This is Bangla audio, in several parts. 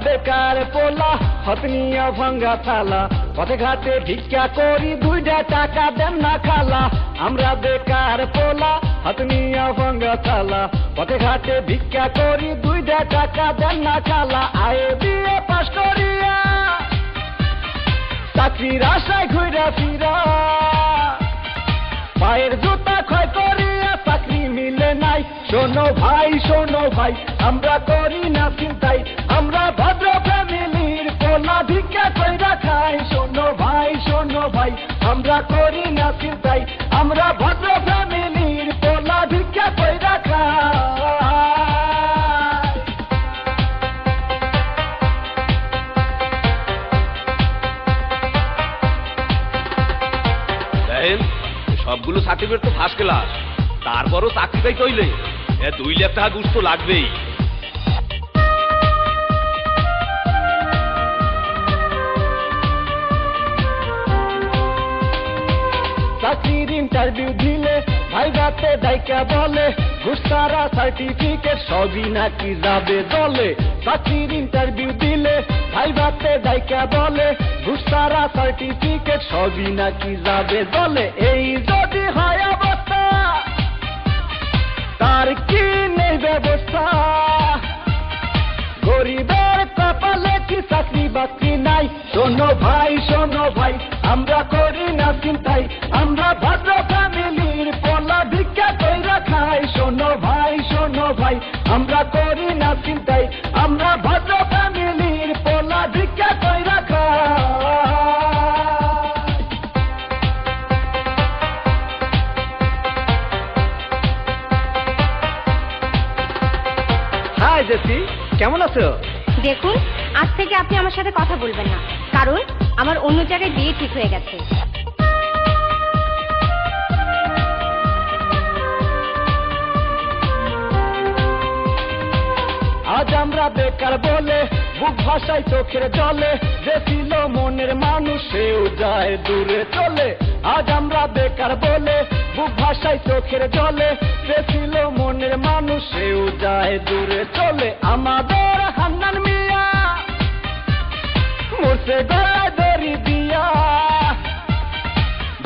বেকার পোলা হাত নিয়া ভাঙ্গা থালা পথে ঘাটে ভিক্ষা করি 2টা টাকা দেন না খালা আমরা বেকার পোলা হাত নিয়া ভাঙ্গা থালা পথে ঘাটে ভিক্ষা করি 2টা টাকা দেন না খালা আয়ে বিয়ে পাস করিয়া চাকরির আশায় ঘুরা ফিরা পায়ের জুতা ক্ষয় করিয়া চাকরি মিলে নাই শোনো ভাই আমরা করি না চিন্তাই আমরা ভদ্র ফ্যামিলির পোলা ভিক্ষা কইরা খাই শোনো ভাই আমরা করি না চিন্তাই আমরা ভদ্র ফ্যামিলির পোলা ভিক্ষা কইরা খাই সবগুলো সার্টিফিকেট তো ফার্স্ট ক্লাস তারপরও চাকরি পাই কইলে 2 লাখ টাকা ঘুষ তো লাগবেই চাকরির ইন্টারভিউ দিলে ভাইবাতে ডাইকা বলে ঘুষ ছাড়া সার্টিফিকেট সবই নাকি যাবে দলে চাকরির ইন্টারভিউ দিলে ভাইবাতে ডাইকা বলে ঘুষ ছাড়া সার্টিফিকেট সবই নাকি যাবে দলে এই যদি হয় অবস্থা তার কি নেই ব্যবস্থা গরিবের কপালে কি চাকরি বাকরি নাই শোনো ভাই আমরা করি না চিন্তাই আমরা ভদ্র ফ্যামিলির পোলা ভিক্ষা কইরা খাই শোনো ভাই আমরা করি না চিন্তাই আমরা ভদ্র ফ্যামিলির পোলা ভিক্ষা কইরা খাই হাই জেসি কেমন আছো দেখুন আজ থেকে আপনি আমার সাথে কথা বলবেন না কারণ আমার অন্য জায়গায় বিয়ে ঠিক হয়ে গেছে আজ আমরা বেকার বলে বুক ভাষায় চোখের জলে যে ছিল মনের মানুষ সেও যায় দূরে চলে আজ আমরা বেকার বলে বুক ভাষায় চোখের জলে যে ছিল মনের মানুষ সেও যায় দূরে চলে আমাদের হান্নান মিয়া মরছে গলায় দড়ি দিয়া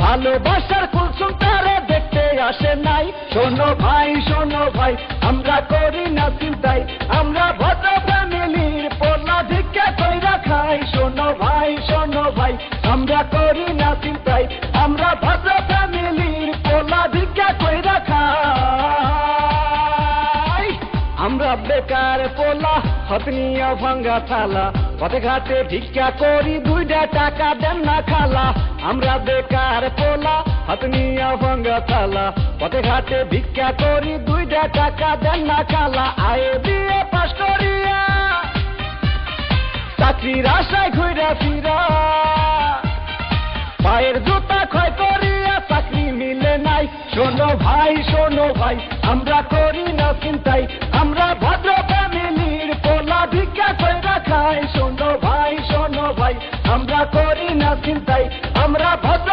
ভালোবাসার কুলসুম তারে দেখতে আসে নাই শোনো ভাই আমরা করি না চিন্তাই আমরা ভদ্র ফ্যামিলির পোলা ভিক্ষা কইরা খাই শোনো ভাই আমরা করি না চিন্তাই আমরা ভদ্র ফ্যামিলির পোলা ভিক্ষা কইরা খাই আমরা বেকার পোলা হাত নিয়া ভাঙ্গা থালা পথে ঘাটে ভিক্ষা করি 2টা টাকা দেন না খালা আমরা বেকার পোলা হাত নিয়া ভাঙ্গা থালা পথে ঘাটে ভিক্ষা করি 2টা টাকা দেন না খালা আয়ে বিয়ে পাস করিয়া চাকরির আশায় ঘুরা ফিরা পায়ের জুতা ক্ষয় করিয়া চাকরি মিলে নাই শোনো ভাই আমরা করি না চিন্তাই আমরা ভদ্র ফ্যামিলির পোলা ভিক্ষা কইরা খাই শোনো ভাই আমরা করি না চিন্তাই আমরা ভদ্র